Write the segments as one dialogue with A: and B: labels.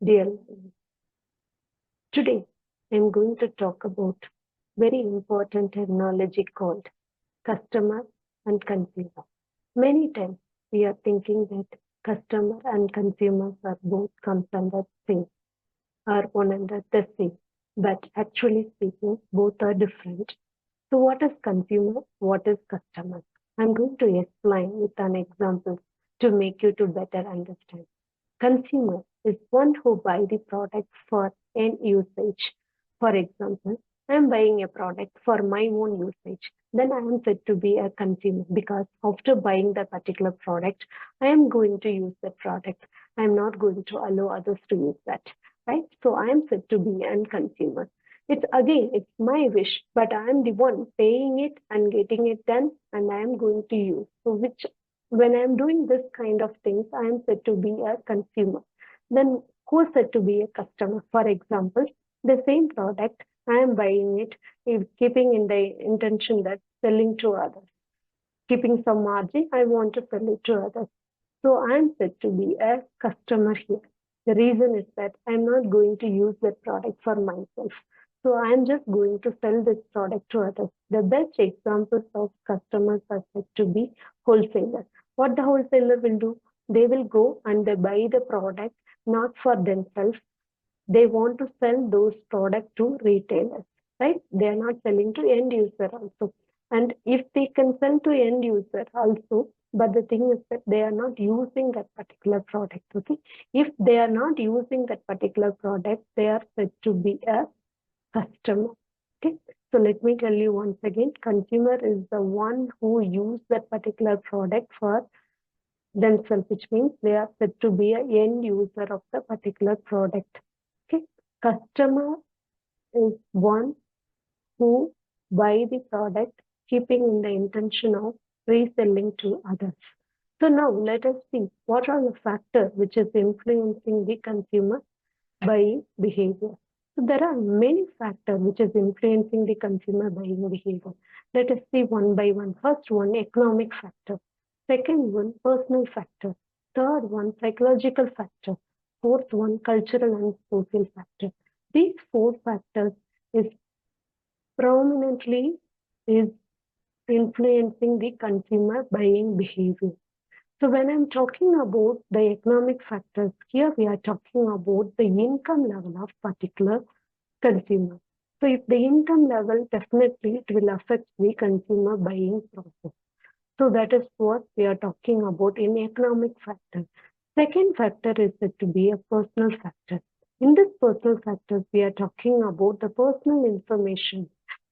A: Dear listeners, today I'm going to talk about very important terminology called customer and consumer. Many times we are thinking that customer and consumers are both comes under same or one under the same, but actually speaking, both are different. So what is consumer? What is customer? I'm going to explain with an example to make you to better understand. Consumer is one who buy the product for end usage. For example, I am buying a product for my own usage. Then I am said to be a consumer because after buying that particular product, I am going to use that product. I am not going to allow others to use that. Right? So I am said to be a consumer. It's my wish, but I am the one paying it and getting it done, and I am going to use. So which when I'm doing this kind of things, I am said to be a consumer. Then who is said to be a customer? For example, the same product, I am buying it, keeping in the intention that selling to others. Keeping some margin, I want to sell it to others. So I am said to be a customer here. The reason is that I'm not going to use that product for myself. So I'm just going to sell this product to others. The best examples of customers are said to be wholesalers. What the wholesaler will do? They will go and they buy the product not for themselves. They want to sell those products to retailers, right? They are not selling to end user also. And if they can sell to end user also, but the thing is that they are not using that particular product, okay? If they are not using that particular product, they are said to be a customer, okay? So let me tell you once again, consumer is the one who use that particular product for themselves, which means they are said to be an end user of the particular product. Okay, customer is one who buy the product keeping in the intention of reselling to others. So now let us see what are the factors which is influencing the consumer buying behavior. So there are many factors which is influencing the consumer buying behavior. Let us see one by one. First one, economic factor. Second one, personal factor. Third one, psychological factor. Fourth one, cultural and social factor. These four factors is prominently is influencing the consumer buying behavior. So when I'm talking about the economic factors, here we are talking about the income level of particular consumer. So if the income level, definitely it will affect the consumer buying process. So that is what we are talking about in economic factor. Second factor is said to be a personal factor. In this personal factors, we are talking about the personal information,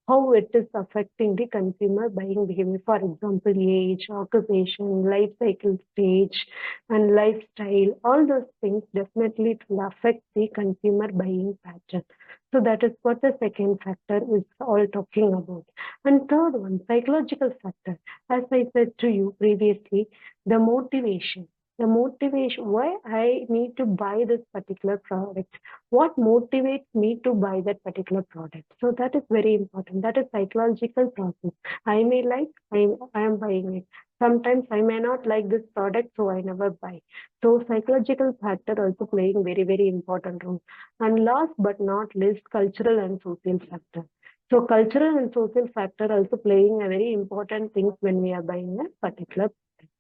A: how it is affecting the consumer buying behavior. For example, age, occupation, life cycle stage, and lifestyle. All those things definitely it will affect the consumer buying pattern. So that is what the second factor is all talking about. And third one, psychological factor. As I said to you previously, the motivation. The motivation, why I need to buy this particular product, what motivates me to buy that particular product. So that is very important. That is psychological process. I may like, I am buying it. Sometimes I may not like this product, so I never buy. So psychological factor also playing very, very important role. And last but not least, cultural and social factor. So cultural and social factor also playing a very important thing when we are buying a particular product.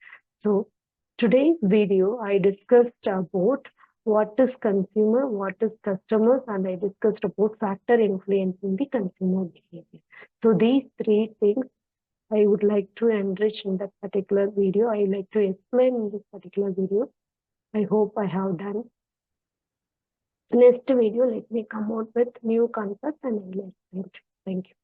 A: So today's video, I discussed about what is consumer, what is customers, and I discussed about factor influencing the consumer behavior. So these three things I would like to enrich in that particular video. I like to explain in this particular video. I hope I have done. Next video, let me come out with new concepts and I will explain. Thank you.